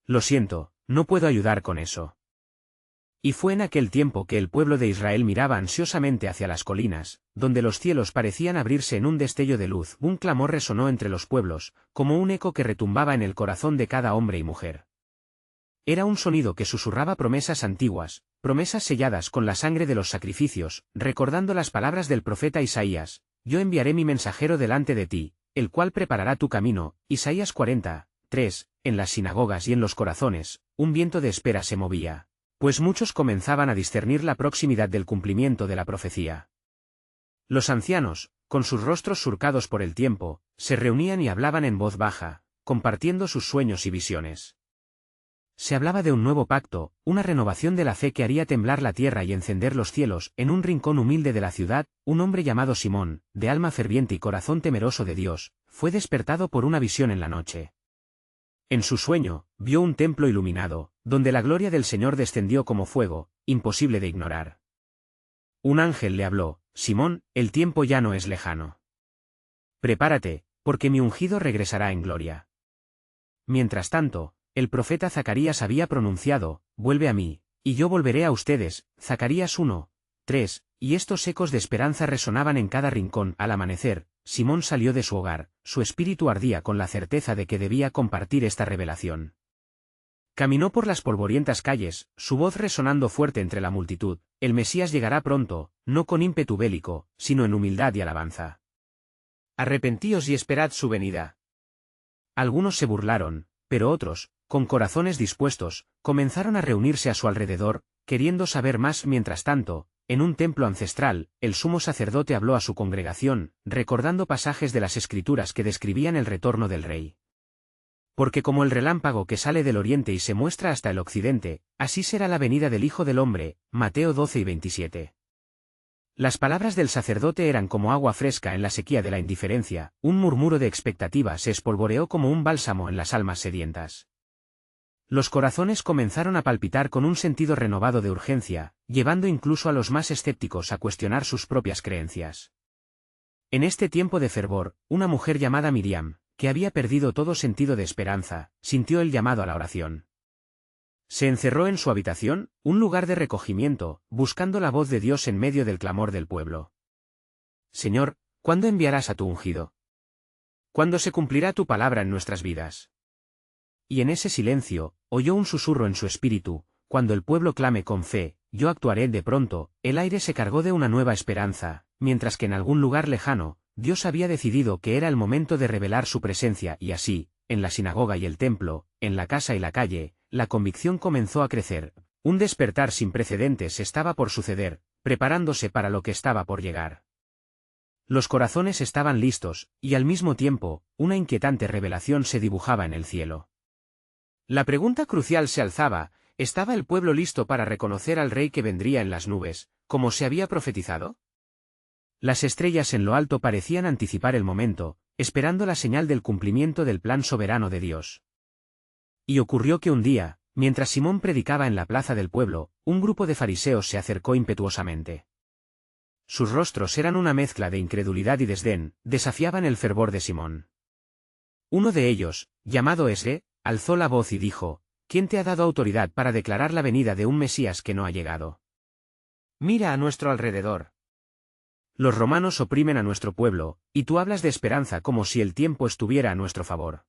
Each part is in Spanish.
Lo siento, no puedo ayudar con eso. Y fue en aquel tiempo que el pueblo de Israel miraba ansiosamente hacia las colinas, donde los cielos parecían abrirse en un destello de luz. Un clamor resonó entre los pueblos, como un eco que retumbaba en el corazón de cada hombre y mujer. Era un sonido que susurraba promesas antiguas, promesas selladas con la sangre de los sacrificios, recordando las palabras del profeta Isaías: yo enviaré mi mensajero delante de ti, el cual preparará tu camino. Isaías 40:3. En las sinagogas y en los corazones, un viento de espera se movía, pues muchos comenzaban a discernir la proximidad del cumplimiento de la profecía. Los ancianos, con sus rostros surcados por el tiempo, se reunían y hablaban en voz baja, compartiendo sus sueños y visiones. Se hablaba de un nuevo pacto, una renovación de la fe que haría temblar la tierra y encender los cielos. En un rincón humilde de la ciudad, un hombre llamado Simón, de alma ferviente y corazón temeroso de Dios, fue despertado por una visión en la noche. En su sueño, vio un templo iluminado, donde la gloria del Señor descendió como fuego, imposible de ignorar. Un ángel le habló: Simón, el tiempo ya no es lejano. Prepárate, porque mi ungido regresará en gloria. Mientras tanto, el profeta Zacarías había pronunciado: vuelve a mí, y yo volveré a ustedes. Zacarías 1:3, y estos ecos de esperanza resonaban en cada rincón. Al amanecer, Simón salió de su hogar, su espíritu ardía con la certeza de que debía compartir esta revelación. Caminó por las polvorientas calles, su voz resonando fuerte entre la multitud: el Mesías llegará pronto, no con ímpetu bélico, sino en humildad y alabanza. Arrepentíos y esperad su venida. Algunos se burlaron, pero otros, con corazones dispuestos, comenzaron a reunirse a su alrededor, queriendo saber más. Mientras tanto, en un templo ancestral, el sumo sacerdote habló a su congregación, recordando pasajes de las Escrituras que describían el retorno del Rey. Porque como el relámpago que sale del oriente y se muestra hasta el occidente, así será la venida del Hijo del Hombre. Mateo 12:27. Las palabras del sacerdote eran como agua fresca en la sequía de la indiferencia. Un murmuro de expectativa se espolvoreó como un bálsamo en las almas sedientas. Los corazones comenzaron a palpitar con un sentido renovado de urgencia, llevando incluso a los más escépticos a cuestionar sus propias creencias. En este tiempo de fervor, una mujer llamada Miriam, que había perdido todo sentido de esperanza, sintió el llamado a la oración. Se encerró en su habitación, un lugar de recogimiento, buscando la voz de Dios en medio del clamor del pueblo. Señor, ¿cuándo enviarás a tu ungido? ¿Cuándo se cumplirá tu palabra en nuestras vidas? Y en ese silencio, oyó un susurro en su espíritu: cuando el pueblo clame con fe, yo actuaré. De pronto, el aire se cargó de una nueva esperanza, mientras que en algún lugar lejano, Dios había decidido que era el momento de revelar su presencia. Y así, en la sinagoga y el templo, en la casa y la calle, la convicción comenzó a crecer. Un despertar sin precedentes estaba por suceder, preparándose para lo que estaba por llegar. Los corazones estaban listos, y al mismo tiempo, una inquietante revelación se dibujaba en el cielo. La pregunta crucial se alzaba: ¿estaba el pueblo listo para reconocer al Rey que vendría en las nubes, como se había profetizado? Las estrellas en lo alto parecían anticipar el momento, esperando la señal del cumplimiento del plan soberano de Dios. Y ocurrió que un día, mientras Simón predicaba en la plaza del pueblo, un grupo de fariseos se acercó impetuosamente. Sus rostros eran una mezcla de incredulidad y desdén, desafiaban el fervor de Simón. Uno de ellos, llamado Esdras, alzó la voz y dijo: ¿quién te ha dado autoridad para declarar la venida de un Mesías que no ha llegado? Mira a nuestro alrededor. Los romanos oprimen a nuestro pueblo, y tú hablas de esperanza como si el tiempo estuviera a nuestro favor.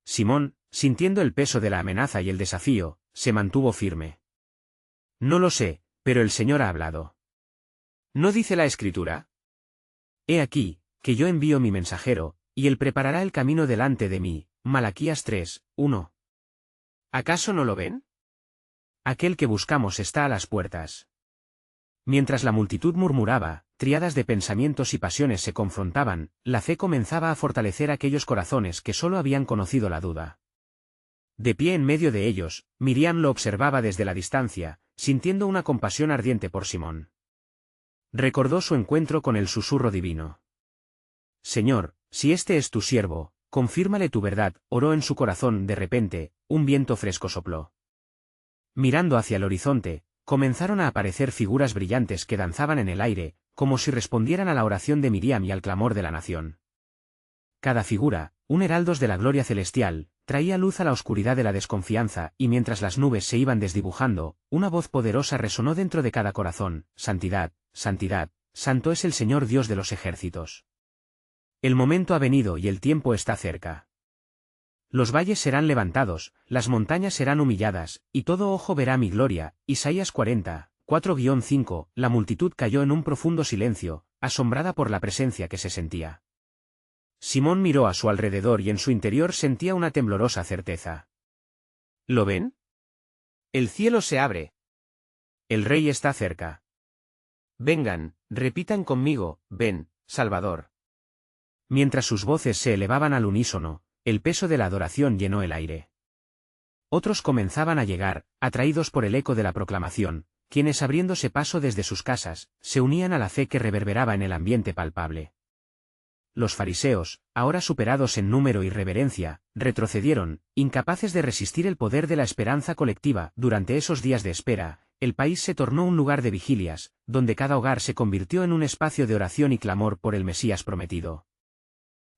Simón, sintiendo el peso de la amenaza y el desafío, se mantuvo firme. No lo sé, pero el Señor ha hablado. ¿No dice la Escritura? He aquí, que yo envío mi mensajero, y él preparará el camino delante de mí. Malaquías 3:1. ¿Acaso no lo ven? Aquel que buscamos está a las puertas. Mientras la multitud murmuraba, tríadas de pensamientos y pasiones se confrontaban, la fe comenzaba a fortalecer aquellos corazones que solo habían conocido la duda. De pie en medio de ellos, Miriam lo observaba desde la distancia, sintiendo una compasión ardiente por Simón. Recordó su encuentro con el susurro divino. Señor, si este es tu siervo, confírmale tu verdad. Oró en su corazón. De repente, un viento fresco sopló. Mirando hacia el horizonte, comenzaron a aparecer figuras brillantes que danzaban en el aire, como si respondieran a la oración de Miriam y al clamor de la nación. Cada figura, un heraldos de la gloria celestial, traía luz a la oscuridad de la desconfianza, y mientras las nubes se iban desdibujando, una voz poderosa resonó dentro de cada corazón: Santidad, santidad, santo es el Señor Dios de los ejércitos. El momento ha venido y el tiempo está cerca. Los valles serán levantados, las montañas serán humilladas, y todo ojo verá mi gloria. Isaías 40, 4-5. La multitud cayó en un profundo silencio, asombrada por la presencia que se sentía. Simón miró a su alrededor y en su interior sentía una temblorosa certeza. ¿Lo ven? El cielo se abre. El Rey está cerca. Vengan, repitan conmigo: ven, Salvador. Mientras sus voces se elevaban al unísono, el peso de la adoración llenó el aire. Otros comenzaban a llegar, atraídos por el eco de la proclamación, quienes, abriéndose paso desde sus casas, se unían a la fe que reverberaba en el ambiente palpable. Los fariseos, ahora superados en número y reverencia, retrocedieron, incapaces de resistir el poder de la esperanza colectiva. Durante esos días de espera, el país se tornó un lugar de vigilias, donde cada hogar se convirtió en un espacio de oración y clamor por el Mesías prometido.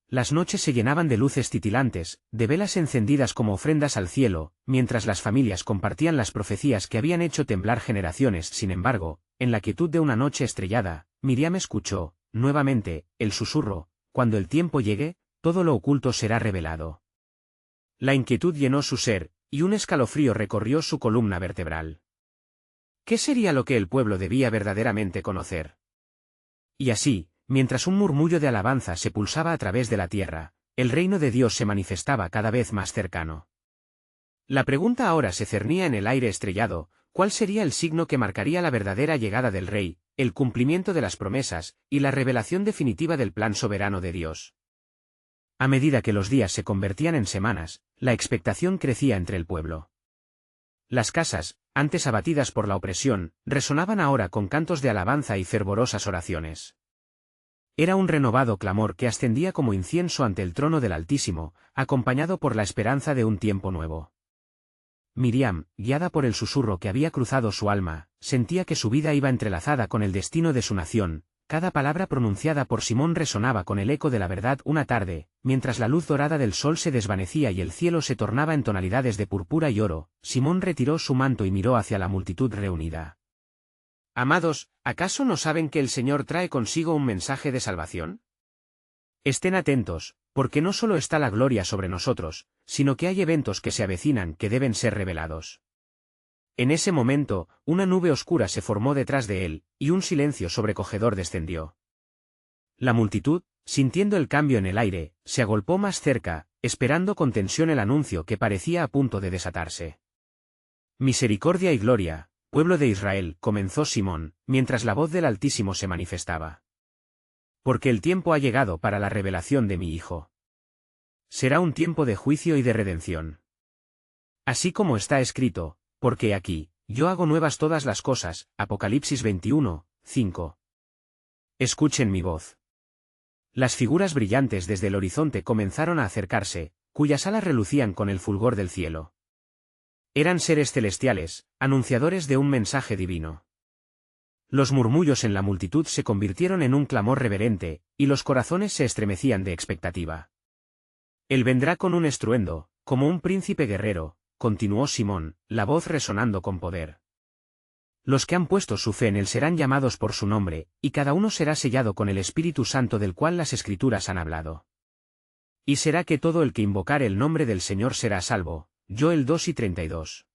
Las noches se llenaban de luces titilantes, de velas encendidas como ofrendas al cielo, mientras las familias compartían las profecías que habían hecho temblar generaciones. Sin embargo, en la quietud de una noche estrellada, Miriam escuchó, nuevamente, el susurro: cuando el tiempo llegue, todo lo oculto será revelado. La inquietud llenó su ser, y un escalofrío recorrió su columna vertebral. ¿Qué sería lo que el pueblo debía verdaderamente conocer? Y así, mientras un murmullo de alabanza se pulsaba a través de la tierra, el reino de Dios se manifestaba cada vez más cercano. La pregunta ahora se cernía en el aire estrellado: ¿cuál sería el signo que marcaría la verdadera llegada del Rey, el cumplimiento de las promesas, y la revelación definitiva del plan soberano de Dios? A medida que los días se convertían en semanas, la expectación crecía entre el pueblo. Las casas, antes abatidas por la opresión, resonaban ahora con cantos de alabanza y fervorosas oraciones. Era un renovado clamor que ascendía como incienso ante el trono del Altísimo, acompañado por la esperanza de un tiempo nuevo. Miriam, guiada por el susurro que había cruzado su alma, sentía que su vida iba entrelazada con el destino de su nación. Cada palabra pronunciada por Simón resonaba con el eco de la verdad. Una tarde, mientras la luz dorada del sol se desvanecía y el cielo se tornaba en tonalidades de púrpura y oro, Simón retiró su manto y miró hacia la multitud reunida. Amados, ¿acaso no saben que el Señor trae consigo un mensaje de salvación? Estén atentos, porque no solo está la gloria sobre nosotros, sino que hay eventos que se avecinan que deben ser revelados. En ese momento, una nube oscura se formó detrás de él, y un silencio sobrecogedor descendió. La multitud, sintiendo el cambio en el aire, se agolpó más cerca, esperando con tensión el anuncio que parecía a punto de desatarse. Misericordia y gloria, pueblo de Israel, comenzó Simón, mientras la voz del Altísimo se manifestaba. Porque el tiempo ha llegado para la revelación de mi Hijo. Será un tiempo de juicio y de redención. Así como está escrito: porque aquí, yo hago nuevas todas las cosas. Apocalipsis 21, 5. Escuchen mi voz. Las figuras brillantes desde el horizonte comenzaron a acercarse, cuyas alas relucían con el fulgor del cielo. Eran seres celestiales, anunciadores de un mensaje divino. Los murmullos en la multitud se convirtieron en un clamor reverente, y los corazones se estremecían de expectativa. Él vendrá con un estruendo, como un príncipe guerrero, continuó Simón, la voz resonando con poder. Los que han puesto su fe en él serán llamados por su nombre, y cada uno será sellado con el Espíritu Santo del cual las Escrituras han hablado. Y será que todo el que invocare el nombre del Señor será salvo. Joel 2:32.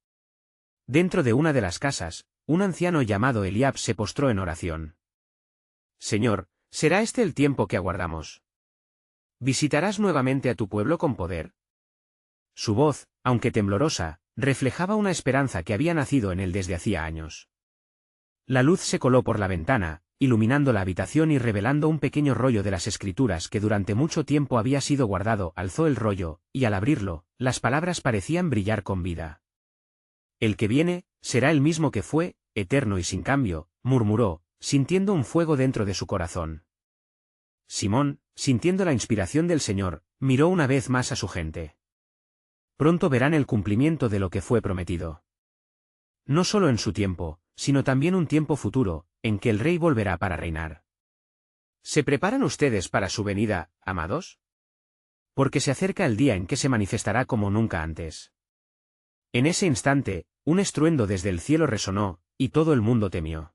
Dentro de una de las casas, un anciano llamado Eliab se postró en oración. Señor, ¿será este el tiempo que aguardamos? ¿Visitarás nuevamente a tu pueblo con poder? Su voz, aunque temblorosa, reflejaba una esperanza que había nacido en él desde hacía años. La luz se coló por la ventana, iluminando la habitación y revelando un pequeño rollo de las Escrituras que durante mucho tiempo había sido guardado. Alzó el rollo, y al abrirlo, las palabras parecían brillar con vida. El que viene, será el mismo que fue, eterno y sin cambio, murmuró, sintiendo un fuego dentro de su corazón. Simón, sintiendo la inspiración del Señor, miró una vez más a su gente. Pronto verán el cumplimiento de lo que fue prometido. No solo en su tiempo, sino también un tiempo futuro, en que el Rey volverá para reinar. ¿Se preparan ustedes para su venida, amados? porque se acerca el día en que se manifestará como nunca antes. En ese instante, un estruendo desde el cielo resonó, y todo el mundo temió.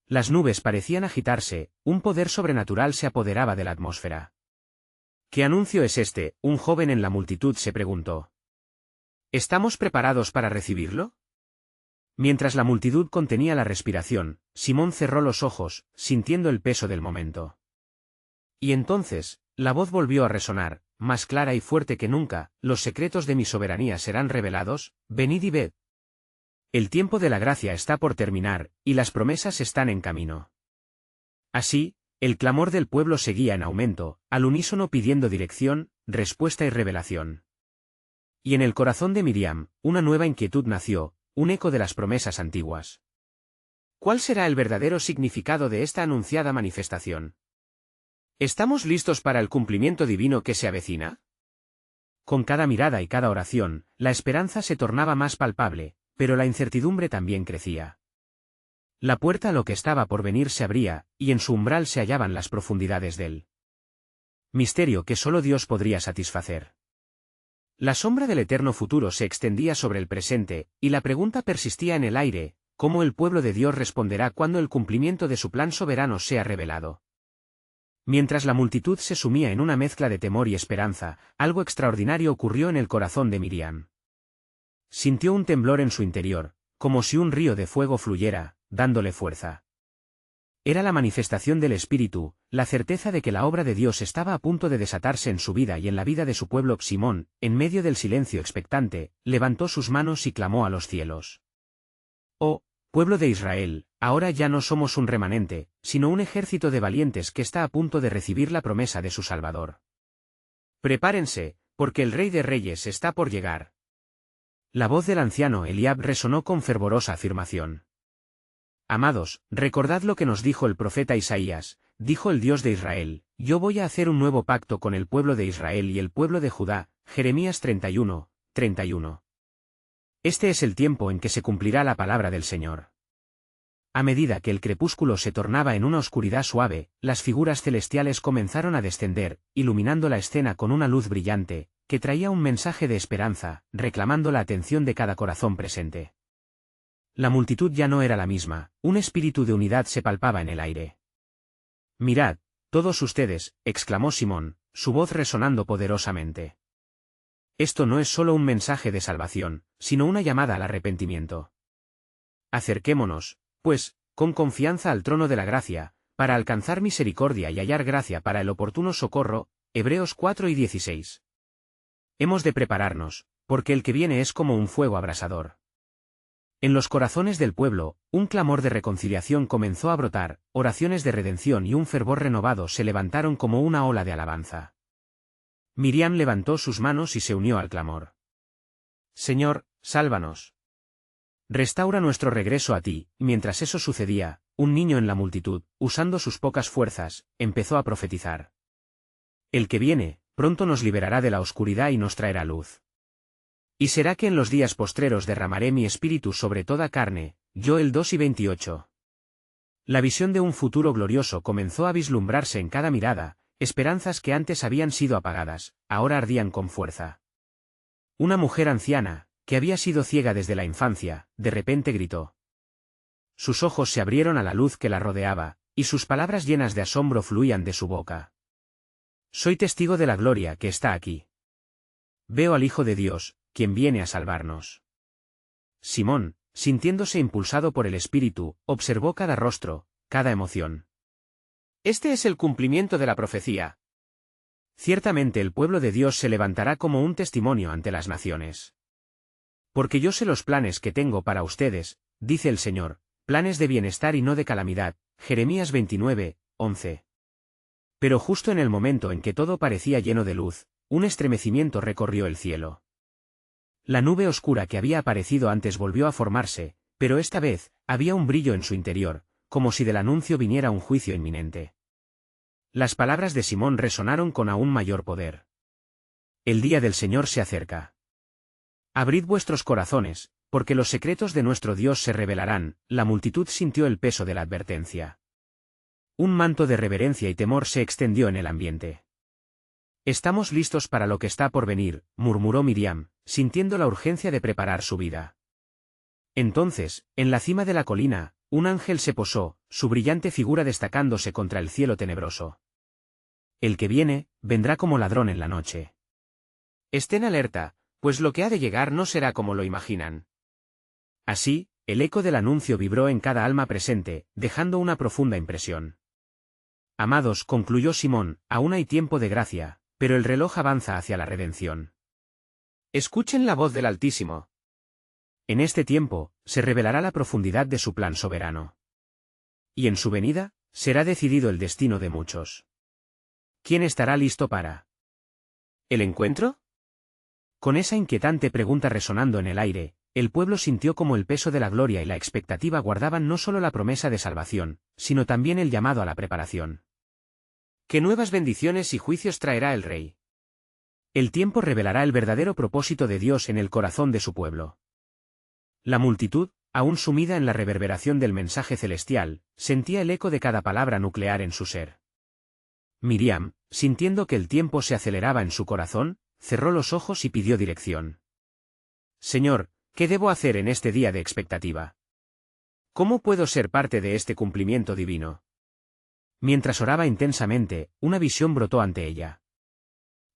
Las nubes parecían agitarse, un poder sobrenatural se apoderaba de la atmósfera. ¿Qué anuncio es este?, un joven en la multitud se preguntó. ¿Estamos preparados para recibirlo? Mientras la multitud contenía la respiración, Simón cerró los ojos, sintiendo el peso del momento. Y entonces, la voz volvió a resonar, más clara y fuerte que nunca: los secretos de mi soberanía serán revelados, venid y ved. El tiempo de la gracia está por terminar, y las promesas están en camino. Así, el clamor del pueblo seguía en aumento, al unísono pidiendo dirección, respuesta y revelación. Y en el corazón de Miriam, una nueva inquietud nació, un eco de las promesas antiguas. ¿Cuál será el verdadero significado de esta anunciada manifestación? ¿Estamos listos para el cumplimiento divino que se avecina? Con cada mirada y cada oración, la esperanza se tornaba más palpable, pero la incertidumbre también crecía. La puerta a lo que estaba por venir se abría, y en su umbral se hallaban las profundidades del misterio que solo Dios podría satisfacer. La sombra del eterno futuro se extendía sobre el presente, y la pregunta persistía en el aire: ¿cómo el pueblo de Dios responderá cuando el cumplimiento de su plan soberano sea revelado? Mientras la multitud se sumía en una mezcla de temor y esperanza, algo extraordinario ocurrió en el corazón de Miriam. Sintió un temblor en su interior, como si un río de fuego fluyera, dándole fuerza. Era la manifestación del Espíritu, la certeza de que la obra de Dios estaba a punto de desatarse en su vida y en la vida de su pueblo. Simón, en medio del silencio expectante, levantó sus manos y clamó a los cielos. Oh, pueblo de Israel, ahora ya no somos un remanente, sino un ejército de valientes que está a punto de recibir la promesa de su Salvador. Prepárense, porque el Rey de Reyes está por llegar. La voz del anciano Eliab resonó con fervorosa afirmación. Amados, recordad lo que nos dijo el profeta Isaías: dijo el Dios de Israel, yo voy a hacer un nuevo pacto con el pueblo de Israel y el pueblo de Judá. Jeremías 31, 31. Este es el tiempo en que se cumplirá la palabra del Señor. A medida que el crepúsculo se tornaba en una oscuridad suave, las figuras celestiales comenzaron a descender, iluminando la escena con una luz brillante, que traía un mensaje de esperanza, reclamando la atención de cada corazón presente. La multitud ya no era la misma, un espíritu de unidad se palpaba en el aire. Mirad, todos ustedes, exclamó Simón, su voz resonando poderosamente. Esto no es solo un mensaje de salvación, sino una llamada al arrepentimiento. Acerquémonos, pues, con confianza al trono de la gracia, para alcanzar misericordia y hallar gracia para el oportuno socorro. Hebreos 4 y 16. Hemos de prepararnos, porque el que viene es como un fuego abrasador. En los corazones del pueblo, un clamor de reconciliación comenzó a brotar, oraciones de redención y un fervor renovado se levantaron como una ola de alabanza. Miriam levantó sus manos y se unió al clamor. Señor, sálvanos. Restaura nuestro regreso a ti. Mientras eso sucedía, un niño en la multitud, usando sus pocas fuerzas, empezó a profetizar. El que viene, pronto nos liberará de la oscuridad y nos traerá luz. Y será que en los días postreros derramaré mi espíritu sobre toda carne. Joel 2 y 28. La visión de un futuro glorioso comenzó a vislumbrarse en cada mirada, esperanzas que antes habían sido apagadas, ahora ardían con fuerza. Una mujer anciana, que había sido ciega desde la infancia, de repente gritó. Sus ojos se abrieron a la luz que la rodeaba, y sus palabras llenas de asombro fluían de su boca. Soy testigo de la gloria que está aquí. Veo al Hijo de Dios, quien viene a salvarnos. Simón, sintiéndose impulsado por el Espíritu, observó cada rostro, cada emoción. Este es el cumplimiento de la profecía. Ciertamente el pueblo de Dios se levantará como un testimonio ante las naciones. Porque yo sé los planes que tengo para ustedes, dice el Señor, planes de bienestar y no de calamidad. Jeremías 29, 11. Pero justo en el momento en que todo parecía lleno de luz, un estremecimiento recorrió el cielo. La nube oscura que había aparecido antes volvió a formarse, pero esta vez, había un brillo en su interior, como si del anuncio viniera un juicio inminente. Las palabras de Simón resonaron con aún mayor poder. El día del Señor se acerca. Abrid vuestros corazones, porque los secretos de nuestro Dios se revelarán. La multitud sintió el peso de la advertencia. Un manto de reverencia y temor se extendió en el ambiente. Estamos listos para lo que está por venir, murmuró Miriam, sintiendo la urgencia de preparar su vida. Entonces, en la cima de la colina, un ángel se posó, su brillante figura destacándose contra el cielo tenebroso. El que viene, vendrá como ladrón en la noche. Estén alerta, pues lo que ha de llegar no será como lo imaginan. Así, el eco del anuncio vibró en cada alma presente, dejando una profunda impresión. Amados, concluyó Simón, aún hay tiempo de gracia, pero el reloj avanza hacia la redención. Escuchen la voz del Altísimo. En este tiempo, se revelará la profundidad de su plan soberano. Y en su venida, será decidido el destino de muchos. ¿Quién estará listo para el encuentro? Con esa inquietante pregunta resonando en el aire, el pueblo sintió como el peso de la gloria y la expectativa guardaban no solo la promesa de salvación, sino también el llamado a la preparación. ¿Qué nuevas bendiciones y juicios traerá el Rey? El tiempo revelará el verdadero propósito de Dios en el corazón de su pueblo. La multitud, aún sumida en la reverberación del mensaje celestial, sentía el eco de cada palabra nuclear en su ser. Miriam, sintiendo que el tiempo se aceleraba en su corazón, cerró los ojos y pidió dirección. Señor, ¿qué debo hacer en este día de expectativa? ¿Cómo puedo ser parte de este cumplimiento divino? Mientras oraba intensamente, una visión brotó ante ella.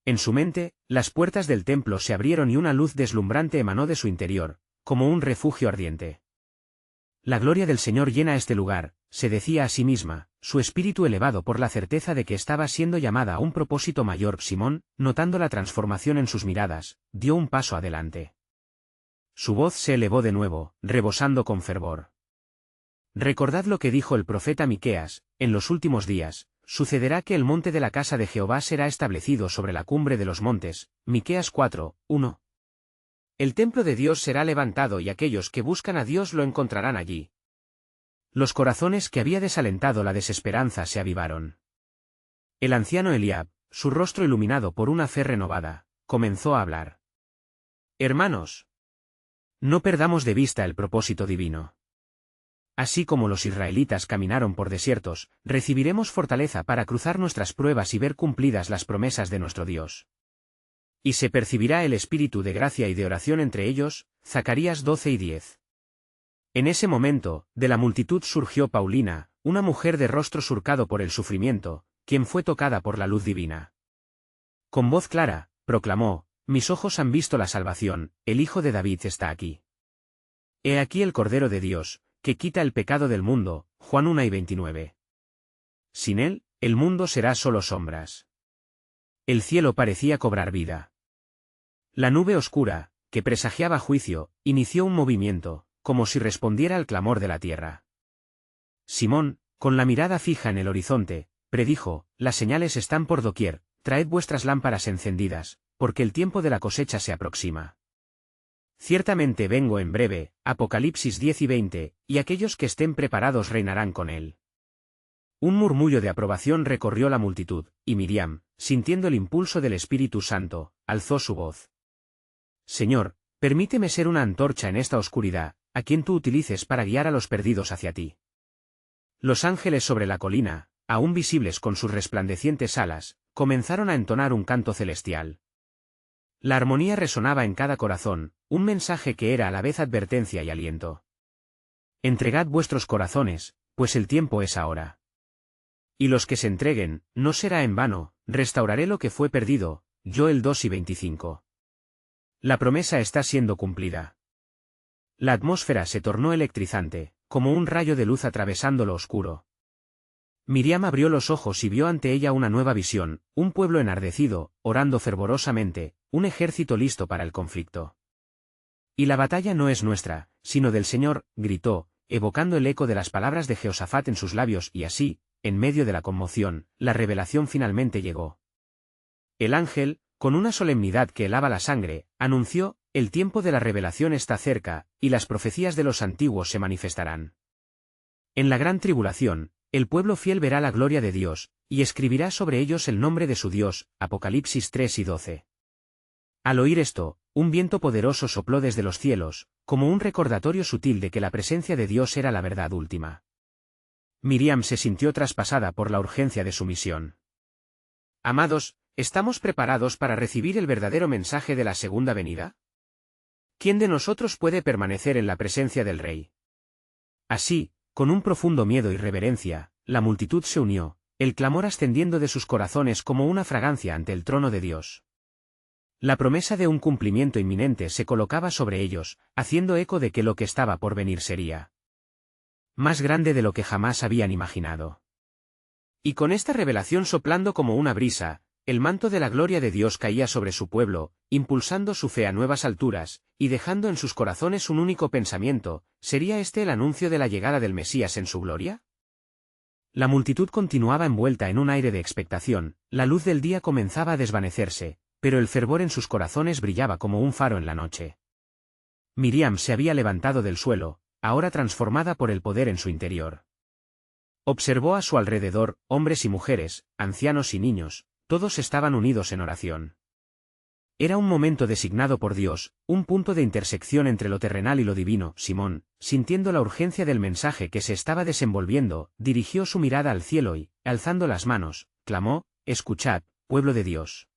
En su mente, las puertas del templo se abrieron y una luz deslumbrante emanó de su interior, como un refugio ardiente. La gloria del Señor llena este lugar, se decía a sí misma, su espíritu elevado por la certeza de que estaba siendo llamada a un propósito mayor. Simón, notando la transformación en sus miradas, dio un paso adelante. Su voz se elevó de nuevo, rebosando con fervor. Recordad lo que dijo el profeta Miqueas: en los últimos días, sucederá que el monte de la casa de Jehová será establecido sobre la cumbre de los montes. Miqueas 4:1. El templo de Dios será levantado y aquellos que buscan a Dios lo encontrarán allí. Los corazones que había desalentado la desesperanza se avivaron. El anciano Eliab, su rostro iluminado por una fe renovada, comenzó a hablar. Hermanos, no perdamos de vista el propósito divino. Así como los israelitas caminaron por desiertos, recibiremos fortaleza para cruzar nuestras pruebas y ver cumplidas las promesas de nuestro Dios. Y se percibirá el espíritu de gracia y de oración entre ellos. Zacarías 12:10. En ese momento, de la multitud surgió Paulina, una mujer de rostro surcado por el sufrimiento, quien fue tocada por la luz divina. Con voz clara, proclamó: mis ojos han visto la salvación, el Hijo de David está aquí. He aquí el Cordero de Dios, que quita el pecado del mundo. Juan 1:29. Sin él, el mundo será solo sombras. El cielo parecía cobrar vida. La nube oscura, que presagiaba juicio, inició un movimiento, como si respondiera al clamor de la tierra. Simón, con la mirada fija en el horizonte, predijo: las señales están por doquier, traed vuestras lámparas encendidas, porque el tiempo de la cosecha se aproxima. Ciertamente vengo en breve. Apocalipsis 10:20, y aquellos que estén preparados reinarán con él. Un murmullo de aprobación recorrió la multitud, y Miriam, sintiendo el impulso del Espíritu Santo, alzó su voz. Señor, permíteme ser una antorcha en esta oscuridad, a quien tú utilices para guiar a los perdidos hacia ti. Los ángeles sobre la colina, aún visibles con sus resplandecientes alas, comenzaron a entonar un canto celestial. La armonía resonaba en cada corazón, un mensaje que era a la vez advertencia y aliento. Entregad vuestros corazones, pues el tiempo es ahora. Y los que se entreguen, no será en vano, restauraré lo que fue perdido. Joel 2:25. La promesa está siendo cumplida. La atmósfera se tornó electrizante, como un rayo de luz atravesando lo oscuro. Miriam abrió los ojos y vio ante ella una nueva visión: un pueblo enardecido, orando fervorosamente, un ejército listo para el conflicto. Y la batalla no es nuestra, sino del Señor, gritó, evocando el eco de las palabras de Jehoshafat en sus labios, y así, en medio de la conmoción, la revelación finalmente llegó. El ángel, con una solemnidad que helaba la sangre, anunció: el tiempo de la revelación está cerca, y las profecías de los antiguos se manifestarán. En la gran tribulación, el pueblo fiel verá la gloria de Dios, y escribirá sobre ellos el nombre de su Dios. Apocalipsis 3:12. Al oír esto, un viento poderoso sopló desde los cielos, como un recordatorio sutil de que la presencia de Dios era la verdad última. Miriam se sintió traspasada por la urgencia de su misión. Amados, ¿estamos preparados para recibir el verdadero mensaje de la segunda venida? ¿Quién de nosotros puede permanecer en la presencia del Rey? Así, con un profundo miedo y reverencia, la multitud se unió, el clamor ascendiendo de sus corazones como una fragancia ante el trono de Dios. La promesa de un cumplimiento inminente se colocaba sobre ellos, haciendo eco de que lo que estaba por venir sería más grande de lo que jamás habían imaginado. Y con esta revelación soplando como una brisa, el manto de la gloria de Dios caía sobre su pueblo, impulsando su fe a nuevas alturas, y dejando en sus corazones un único pensamiento: ¿sería este el anuncio de la llegada del Mesías en su gloria? La multitud continuaba envuelta en un aire de expectación, la luz del día comenzaba a desvanecerse, pero el fervor en sus corazones brillaba como un faro en la noche. Miriam se había levantado del suelo, ahora transformada por el poder en su interior. Observó a su alrededor, hombres y mujeres, ancianos y niños, todos estaban unidos en oración. Era un momento designado por Dios, un punto de intersección entre lo terrenal y lo divino. Simón, sintiendo la urgencia del mensaje que se estaba desenvolviendo, dirigió su mirada al cielo y, alzando las manos, clamó: «Escuchad, pueblo de Dios.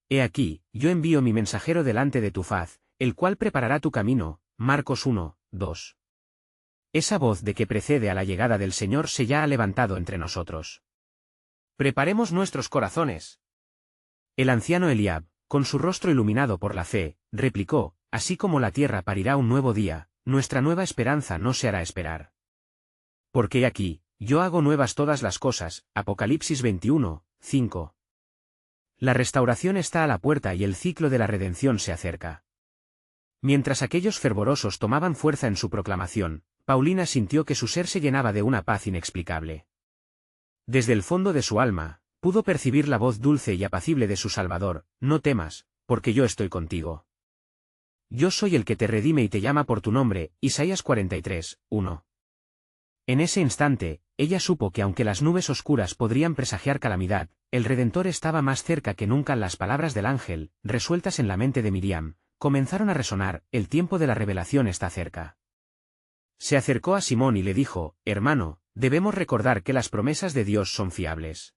He aquí, yo envío mi mensajero delante de tu faz, el cual preparará tu camino». Marcos 1, 2. Esa voz de que precede a la llegada del Señor se ya ha levantado entre nosotros. Preparemos nuestros corazones. El anciano Eliab, con su rostro iluminado por la fe, replicó: «Así como la tierra parirá un nuevo día, nuestra nueva esperanza no se hará esperar. Porque aquí, yo hago nuevas todas las cosas». Apocalipsis 21, 5. La restauración está a la puerta y el ciclo de la redención se acerca. Mientras aquellos fervorosos tomaban fuerza en su proclamación, Paulina sintió que su ser se llenaba de una paz inexplicable. Desde el fondo de su alma, pudo percibir la voz dulce y apacible de su Salvador: «No temas, porque yo estoy contigo. Yo soy el que te redime y te llama por tu nombre». Isaías 43, 1. En ese instante, ella supo que aunque las nubes oscuras podrían presagiar calamidad, el Redentor estaba más cerca que nunca. Las palabras del ángel, resueltas en la mente de Miriam, comenzaron a resonar: «El tiempo de la revelación está cerca». Se acercó a Simón y le dijo: «Hermano, debemos recordar que las promesas de Dios son fiables.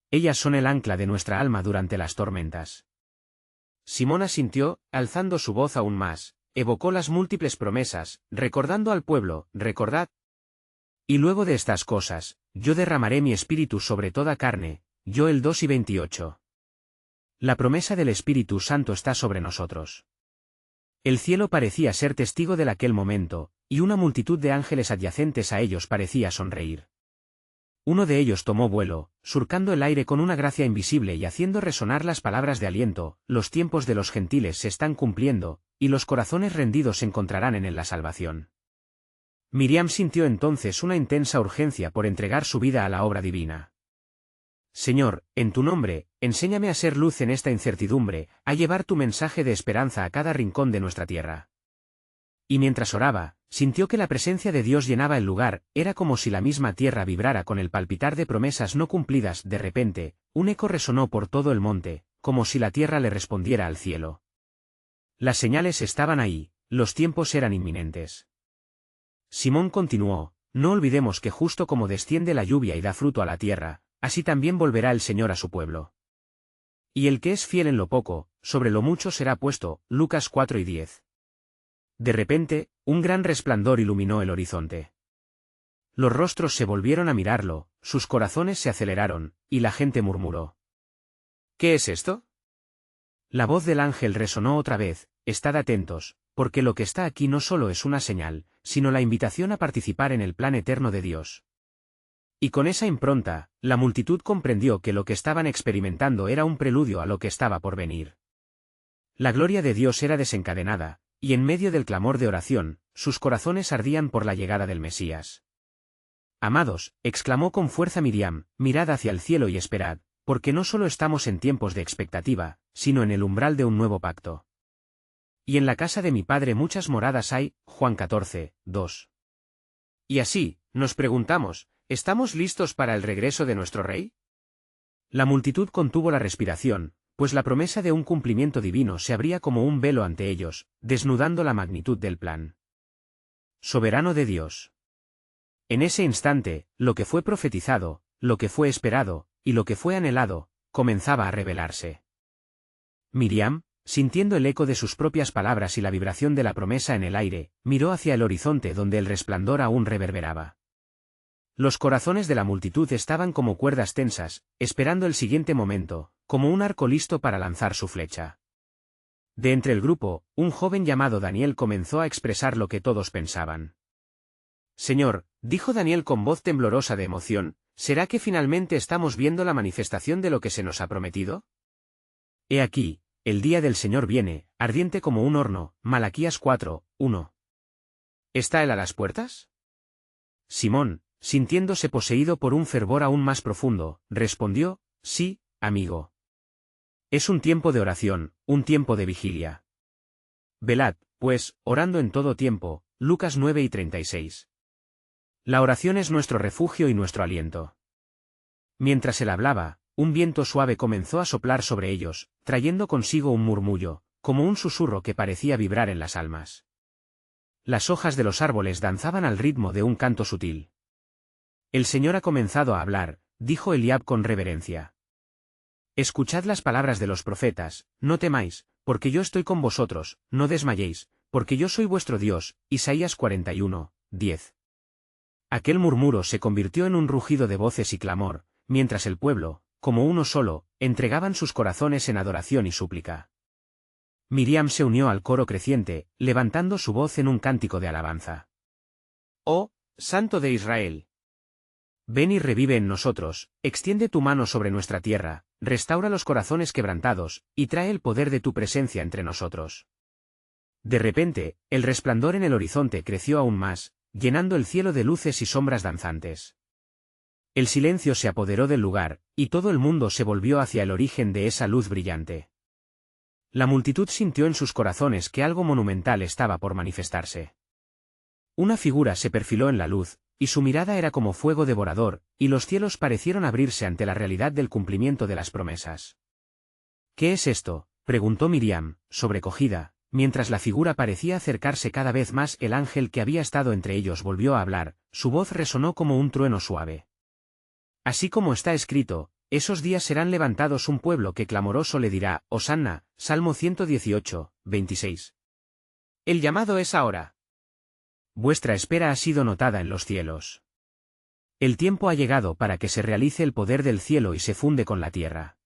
Ellas son el ancla de nuestra alma durante las tormentas». Simón asintió, alzando su voz aún más, evocó las múltiples promesas, recordando al pueblo: «Recordad. Y luego de estas cosas, yo derramaré mi espíritu sobre toda carne». Joel 2 y 28. La promesa del Espíritu Santo está sobre nosotros. El cielo parecía ser testigo de aquel momento, y una multitud de ángeles adyacentes a ellos parecía sonreír. Uno de ellos tomó vuelo, surcando el aire con una gracia invisible y haciendo resonar las palabras de aliento: «Los tiempos de los gentiles se están cumpliendo, y los corazones rendidos encontrarán en él la salvación». Miriam sintió entonces una intensa urgencia por entregar su vida a la obra divina. «Señor, en tu nombre, enséñame a ser luz en esta incertidumbre, a llevar tu mensaje de esperanza a cada rincón de nuestra tierra». Y mientras oraba, sintió que la presencia de Dios llenaba el lugar, era como si la misma tierra vibrara con el palpitar de promesas no cumplidas. De repente, un eco resonó por todo el monte, como si la tierra le respondiera al cielo. Las señales estaban ahí, los tiempos eran inminentes. Simón continuó: «No olvidemos que justo como desciende la lluvia y da fruto a la tierra, así también volverá el Señor a su pueblo. Y el que es fiel en lo poco, sobre lo mucho será puesto». Lucas 4 y 10. De repente, un gran resplandor iluminó el horizonte. Los rostros se volvieron a mirarlo, sus corazones se aceleraron, y la gente murmuró: «¿Qué es esto?». La voz del ángel resonó otra vez: «Estad atentos, porque lo que está aquí no solo es una señal, sino la invitación a participar en el plan eterno de Dios». Y con esa impronta, la multitud comprendió que lo que estaban experimentando era un preludio a lo que estaba por venir. La gloria de Dios era desencadenada, y en medio del clamor de oración, sus corazones ardían por la llegada del Mesías. «Amados», exclamó con fuerza Miriam, «mirad hacia el cielo y esperad, porque no solo estamos en tiempos de expectativa, sino en el umbral de un nuevo pacto. Y en la casa de mi Padre muchas moradas hay». Juan 14, 2. Y así, nos preguntamos: ¿estamos listos para el regreso de nuestro Rey? La multitud contuvo la respiración, pues la promesa de un cumplimiento divino se abría como un velo ante ellos, desnudando la magnitud del plan soberano de Dios. En ese instante, lo que fue profetizado, lo que fue esperado, y lo que fue anhelado, comenzaba a revelarse. Miriam, sintiendo el eco de sus propias palabras y la vibración de la promesa en el aire, miró hacia el horizonte donde el resplandor aún reverberaba. Los corazones de la multitud estaban como cuerdas tensas, esperando el siguiente momento, como un arco listo para lanzar su flecha. De entre el grupo, un joven llamado Daniel comenzó a expresar lo que todos pensaban. «Señor», dijo Daniel con voz temblorosa de emoción, «¿será que finalmente estamos viendo la manifestación de lo que se nos ha prometido? He aquí, el día del Señor viene, ardiente como un horno». Malaquías 4, 1. ¿Está él a las puertas? Simón, sintiéndose poseído por un fervor aún más profundo, respondió, «Sí, amigo. Es un tiempo de oración, un tiempo de vigilia. Velad, pues, orando en todo tiempo». Lucas 9 y 36. La oración es nuestro refugio y nuestro aliento. Mientras él hablaba, un viento suave comenzó a soplar sobre ellos, trayendo consigo un murmullo, como un susurro que parecía vibrar en las almas. Las hojas de los árboles danzaban al ritmo de un canto sutil. «El Señor ha comenzado a hablar», dijo Eliab con reverencia. «Escuchad las palabras de los profetas, no temáis, porque yo estoy con vosotros, no desmayéis, porque yo soy vuestro Dios». Isaías 41, 10. Aquel murmuro se convirtió en un rugido de voces y clamor, mientras el pueblo, como uno solo, entregaban sus corazones en adoración y súplica. Miriam se unió al coro creciente, levantando su voz en un cántico de alabanza. «Oh, Santo de Israel. Ven y revive en nosotros, extiende tu mano sobre nuestra tierra, restaura los corazones quebrantados, y trae el poder de tu presencia entre nosotros». De repente, el resplandor en el horizonte creció aún más, llenando el cielo de luces y sombras danzantes. El silencio se apoderó del lugar, y todo el mundo se volvió hacia el origen de esa luz brillante. La multitud sintió en sus corazones que algo monumental estaba por manifestarse. Una figura se perfiló en la luz, y su mirada era como fuego devorador, y los cielos parecieron abrirse ante la realidad del cumplimiento de las promesas. «¿Qué es esto?», preguntó Miriam, sobrecogida. Mientras la figura parecía acercarse cada vez más, el ángel que había estado entre ellos volvió a hablar, su voz resonó como un trueno suave. «Así como está escrito, esos días serán levantados un pueblo que clamoroso le dirá, Hosanna», Salmo 118, 26. «El llamado es ahora. Vuestra espera ha sido notada en los cielos. El tiempo ha llegado para que se realice el poder del cielo y se funde con la tierra».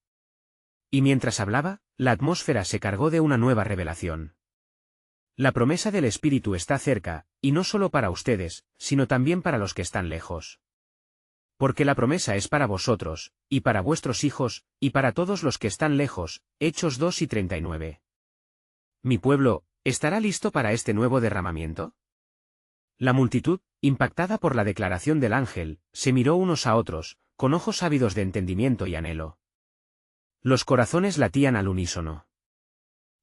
Y mientras hablaba, la atmósfera se cargó de una nueva revelación. La promesa del Espíritu está cerca, y no solo para ustedes, sino también para los que están lejos. Porque la promesa es para vosotros, y para vuestros hijos, y para todos los que están lejos. Hechos 2 y 39. Mi pueblo, ¿estará listo para este nuevo derramamiento? La multitud, impactada por la declaración del ángel, se miró unos a otros, con ojos ávidos de entendimiento y anhelo. Los corazones latían al unísono.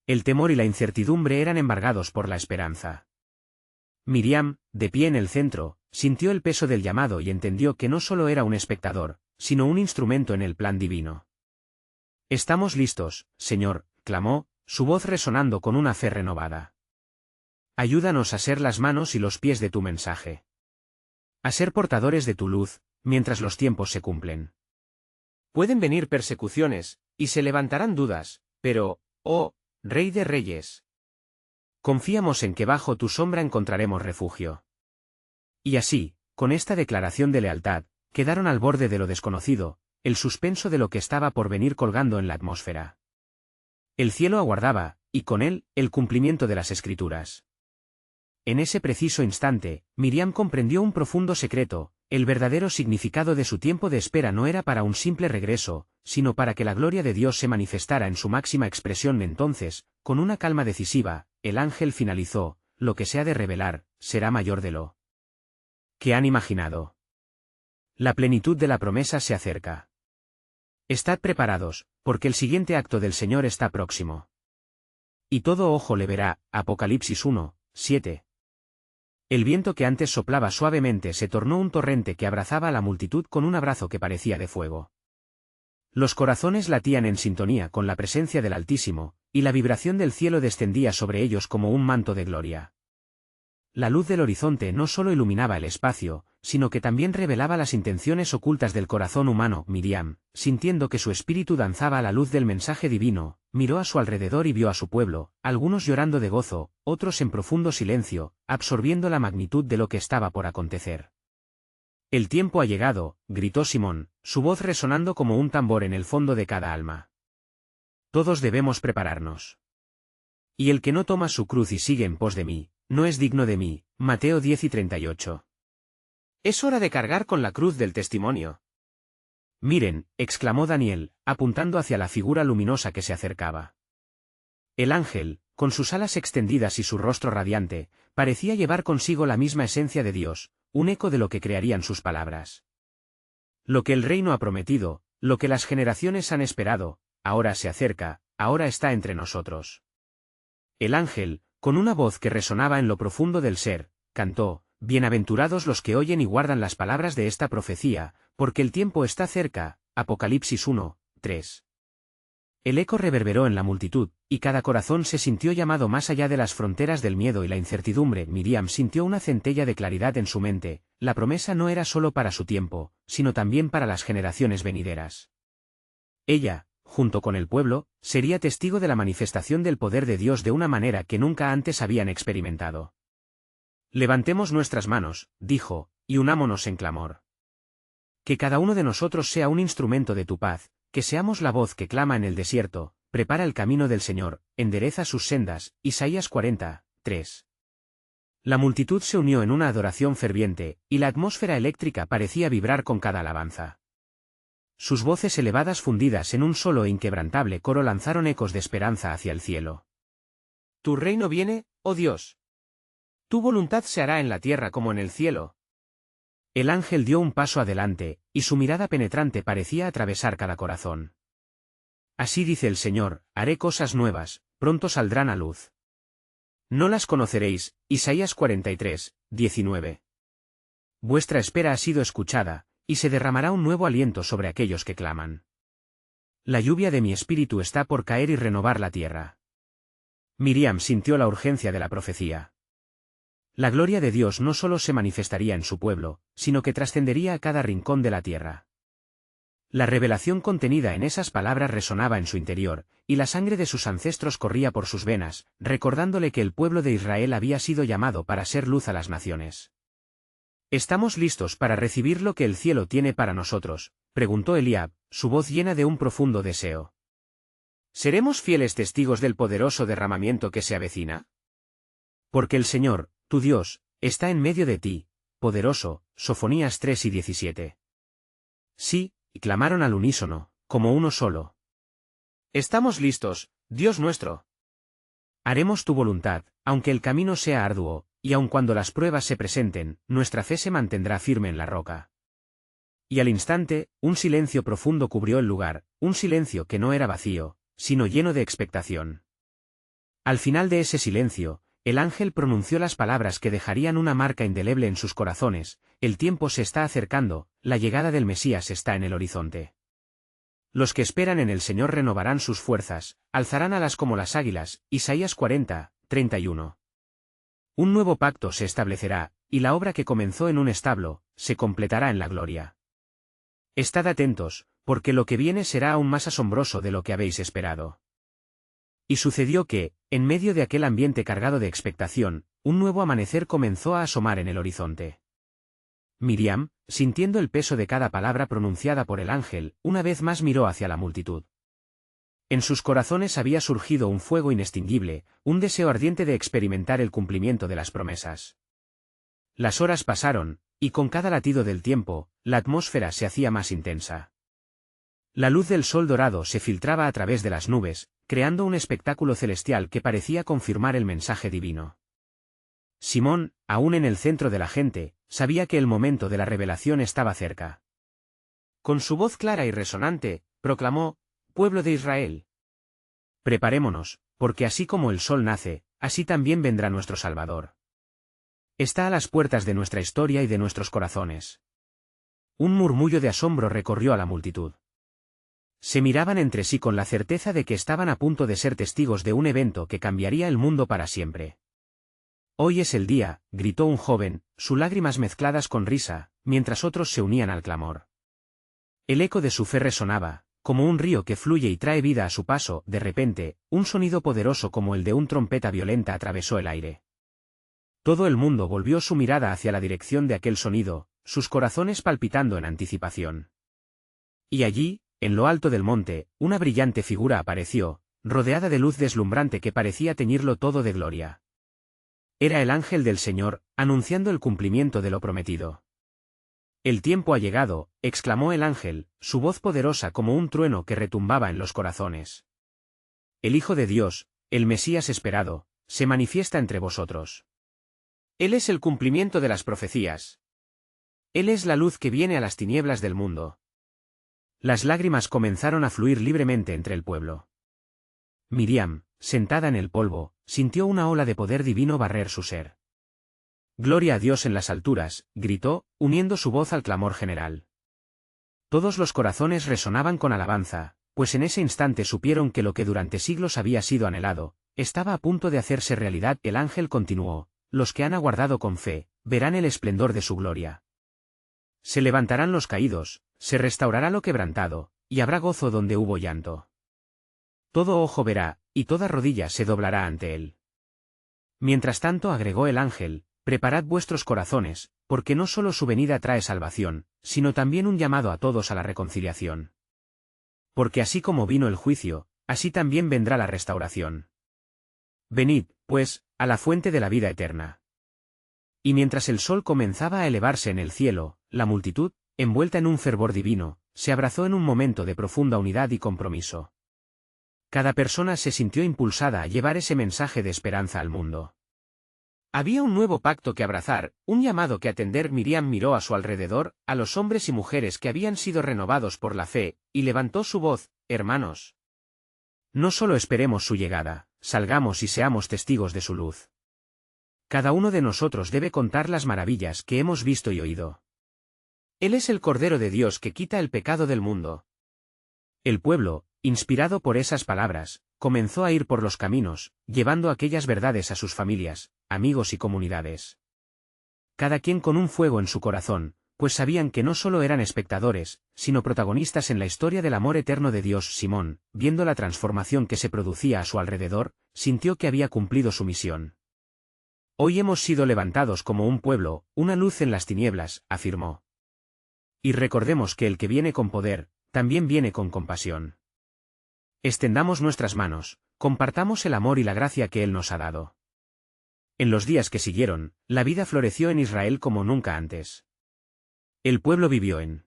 El temor y la incertidumbre eran embargados por la esperanza. Miriam, de pie en el centro, sintió el peso del llamado y entendió que no solo era un espectador, sino un instrumento en el plan divino. «Estamos listos, Señor», clamó, su voz resonando con una fe renovada. «Ayúdanos a ser las manos y los pies de tu mensaje. A ser portadores de tu luz, mientras los tiempos se cumplen. Pueden venir persecuciones, y se levantarán dudas, pero, oh, Rey de Reyes, confiamos en que bajo tu sombra encontraremos refugio». Y así, con esta declaración de lealtad, quedaron al borde de lo desconocido, el suspenso de lo que estaba por venir colgando en la atmósfera. El cielo aguardaba, y con él, el cumplimiento de las Escrituras. En ese preciso instante, Miriam comprendió un profundo secreto. El verdadero significado de su tiempo de espera no era para un simple regreso, sino para que la gloria de Dios se manifestara en su máxima expresión. Entonces, con una calma decisiva, el ángel finalizó, «Lo que se ha de revelar, será mayor de lo que han imaginado. La plenitud de la promesa se acerca. Estad preparados, porque el siguiente acto del Señor está próximo. Y todo ojo le verá». Apocalipsis 1, 7. El viento que antes soplaba suavemente se tornó un torrente que abrazaba a la multitud con un abrazo que parecía de fuego. Los corazones latían en sintonía con la presencia del Altísimo, y la vibración del cielo descendía sobre ellos como un manto de gloria. La luz del horizonte no solo iluminaba el espacio, sino que también revelaba las intenciones ocultas del corazón humano. Miriam, sintiendo que su espíritu danzaba a la luz del mensaje divino, miró a su alrededor y vio a su pueblo, algunos llorando de gozo, otros en profundo silencio, absorbiendo la magnitud de lo que estaba por acontecer. «El tiempo ha llegado», gritó Simón, su voz resonando como un tambor en el fondo de cada alma. «Todos debemos prepararnos. Y el que no toma su cruz y sigue en pos de mí, no es digno de mí». Mateo 10:38. «Es hora de cargar con la cruz del testimonio». «Miren», exclamó Daniel, apuntando hacia la figura luminosa que se acercaba. El ángel, con sus alas extendidas y su rostro radiante, parecía llevar consigo la misma esencia de Dios, un eco de lo que crearían sus palabras. Lo que el reino ha prometido, lo que las generaciones han esperado, ahora se acerca, ahora está entre nosotros. El ángel, con una voz que resonaba en lo profundo del ser, cantó: «Bienaventurados los que oyen y guardan las palabras de esta profecía, porque el tiempo está cerca». Apocalipsis 1:3. El eco reverberó en la multitud, y cada corazón se sintió llamado más allá de las fronteras del miedo y la incertidumbre. Miriam sintió una centella de claridad en su mente, la promesa no era solo para su tiempo, sino también para las generaciones venideras. Ella, junto con el pueblo, sería testigo de la manifestación del poder de Dios de una manera que nunca antes habían experimentado. «Levantemos nuestras manos», dijo, «y unámonos en clamor. Que cada uno de nosotros sea un instrumento de tu paz, que seamos la voz que clama en el desierto, prepara el camino del Señor, endereza sus sendas». Isaías 40:3. La multitud se unió en una adoración ferviente, y la atmósfera eléctrica parecía vibrar con cada alabanza. Sus voces elevadas fundidas en un solo e inquebrantable coro lanzaron ecos de esperanza hacia el cielo. «Tu reino viene, oh Dios. Tu voluntad se hará en la tierra como en el cielo». El ángel dio un paso adelante, y su mirada penetrante parecía atravesar cada corazón. «Así dice el Señor, haré cosas nuevas, pronto saldrán a luz. No las conoceréis». Isaías 43:19. Vuestra espera ha sido escuchada, y se derramará un nuevo aliento sobre aquellos que claman. La lluvia de mi espíritu está por caer y renovar la tierra. Miriam sintió la urgencia de la profecía. La gloria de Dios no solo se manifestaría en su pueblo, sino que trascendería a cada rincón de la tierra. La revelación contenida en esas palabras resonaba en su interior, y la sangre de sus ancestros corría por sus venas, recordándole que el pueblo de Israel había sido llamado para ser luz a las naciones. «¿Estamos listos para recibir lo que el cielo tiene para nosotros?», preguntó Eliab, su voz llena de un profundo deseo. «¿Seremos fieles testigos del poderoso derramamiento que se avecina? Porque el Señor, tu Dios, está en medio de ti, poderoso». Sofonías 3:17. «Sí», y clamaron al unísono, como uno solo. «Estamos listos, Dios nuestro. Haremos tu voluntad, aunque el camino sea arduo, y aun cuando las pruebas se presenten, nuestra fe se mantendrá firme en la roca». Y al instante, un silencio profundo cubrió el lugar, un silencio que no era vacío, sino lleno de expectación. Al final de ese silencio, el ángel pronunció las palabras que dejarían una marca indeleble en sus corazones: «El tiempo se está acercando, la llegada del Mesías está en el horizonte. Los que esperan en el Señor renovarán sus fuerzas, alzarán alas como las águilas». Isaías 40:31. Un nuevo pacto se establecerá, y la obra que comenzó en un establo, se completará en la gloria. Estad atentos, porque lo que viene será aún más asombroso de lo que habéis esperado. Y sucedió que, en medio de aquel ambiente cargado de expectación, un nuevo amanecer comenzó a asomar en el horizonte. Miriam, sintiendo el peso de cada palabra pronunciada por el ángel, una vez más miró hacia la multitud. En sus corazones había surgido un fuego inextinguible, un deseo ardiente de experimentar el cumplimiento de las promesas. Las horas pasaron, y con cada latido del tiempo, la atmósfera se hacía más intensa. La luz del sol dorado se filtraba a través de las nubes, creando un espectáculo celestial que parecía confirmar el mensaje divino. Simón, aún en el centro de la gente, sabía que el momento de la revelación estaba cerca. Con su voz clara y resonante, proclamó: «Pueblo de Israel, preparémonos, porque así como el sol nace, así también vendrá nuestro Salvador. Está a las puertas de nuestra historia y de nuestros corazones». Un murmullo de asombro recorrió a la multitud. Se miraban entre sí con la certeza de que estaban a punto de ser testigos de un evento que cambiaría el mundo para siempre. «Hoy es el día», gritó un joven, sus lágrimas mezcladas con risa, mientras otros se unían al clamor. El eco de su fe resonaba, como un río que fluye y trae vida a su paso. De repente, un sonido poderoso como el de una trompeta violenta atravesó el aire. Todo el mundo volvió su mirada hacia la dirección de aquel sonido, sus corazones palpitando en anticipación. Y allí, en lo alto del monte, una brillante figura apareció, rodeada de luz deslumbrante que parecía teñirlo todo de gloria. Era el ángel del Señor, anunciando el cumplimiento de lo prometido. «El tiempo ha llegado», exclamó el ángel, su voz poderosa como un trueno que retumbaba en los corazones. «El Hijo de Dios, el Mesías esperado, se manifiesta entre vosotros. Él es el cumplimiento de las profecías. Él es la luz que viene a las tinieblas del mundo». Las lágrimas comenzaron a fluir libremente entre el pueblo. Miriam, sentada en el polvo, sintió una ola de poder divino barrer su ser. «Gloria a Dios en las alturas», gritó, uniendo su voz al clamor general. Todos los corazones resonaban con alabanza, pues en ese instante supieron que lo que durante siglos había sido anhelado, estaba a punto de hacerse realidad. El ángel continuó: «Los que han aguardado con fe, verán el esplendor de su gloria. Se levantarán los caídos, se restaurará lo quebrantado, y habrá gozo donde hubo llanto. Todo ojo verá, y toda rodilla se doblará ante él». Mientras tanto agregó el ángel: «Preparad vuestros corazones, porque no solo su venida trae salvación, sino también un llamado a todos a la reconciliación. Porque así como vino el juicio, así también vendrá la restauración. Venid, pues, a la fuente de la vida eterna». Y mientras el sol comenzaba a elevarse en el cielo, la multitud, envuelta en un fervor divino, se abrazó en un momento de profunda unidad y compromiso. Cada persona se sintió impulsada a llevar ese mensaje de esperanza al mundo. Había un nuevo pacto que abrazar, un llamado que atender. Miriam miró a su alrededor, a los hombres y mujeres que habían sido renovados por la fe, y levantó su voz: «Hermanos, no solo esperemos su llegada, salgamos y seamos testigos de su luz. Cada uno de nosotros debe contar las maravillas que hemos visto y oído. Él es el Cordero de Dios que quita el pecado del mundo». El pueblo, inspirado por esas palabras, comenzó a ir por los caminos, llevando aquellas verdades a sus familias, amigos y comunidades. Cada quien con un fuego en su corazón, pues sabían que no solo eran espectadores, sino protagonistas en la historia del amor eterno de Dios. Simón, viendo la transformación que se producía a su alrededor, sintió que había cumplido su misión. «Hoy hemos sido levantados como un pueblo, una luz en las tinieblas», afirmó. «Y recordemos que el que viene con poder, también viene con compasión. Extendamos nuestras manos, compartamos el amor y la gracia que Él nos ha dado». En los días que siguieron, la vida floreció en Israel como nunca antes. El pueblo vivió en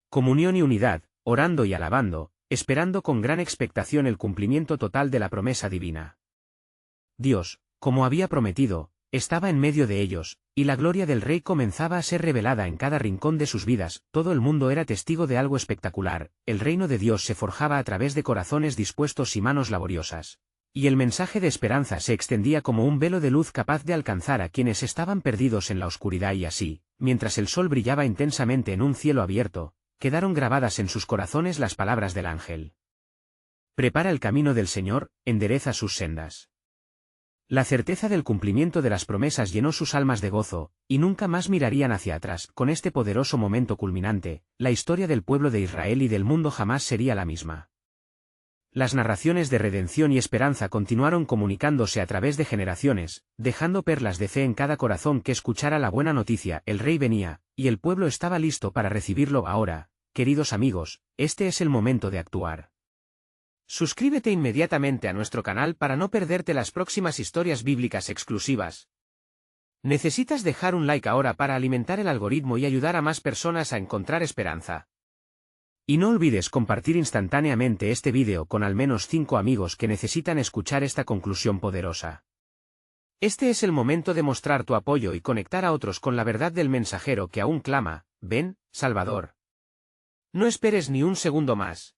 comunión y unidad, orando y alabando, esperando con gran expectación el cumplimiento total de la promesa divina. Dios, como había prometido, estaba en medio de ellos, y la gloria del Rey comenzaba a ser revelada en cada rincón de sus vidas. Todo el mundo era testigo de algo espectacular: el reino de Dios se forjaba a través de corazones dispuestos y manos laboriosas. Y el mensaje de esperanza se extendía como un velo de luz capaz de alcanzar a quienes estaban perdidos en la oscuridad. Y así, mientras el sol brillaba intensamente en un cielo abierto, quedaron grabadas en sus corazones las palabras del ángel: «Prepara el camino del Señor, endereza sus sendas». La certeza del cumplimiento de las promesas llenó sus almas de gozo, y nunca más mirarían hacia atrás. Con este poderoso momento culminante, la historia del pueblo de Israel y del mundo jamás sería la misma. Las narraciones de redención y esperanza continuaron comunicándose a través de generaciones, dejando perlas de fe en cada corazón que escuchara la buena noticia. El Rey venía, y el pueblo estaba listo para recibirlo. Ahora, queridos amigos, este es el momento de actuar. Suscríbete inmediatamente a nuestro canal para no perderte las próximas historias bíblicas exclusivas. Necesitas dejar un like ahora para alimentar el algoritmo y ayudar a más personas a encontrar esperanza. Y no olvides compartir instantáneamente este vídeo con al menos 5 amigos que necesitan escuchar esta conclusión poderosa. Este es el momento de mostrar tu apoyo y conectar a otros con la verdad del mensajero que aún clama: «Ven, Salvador». No esperes ni un segundo más.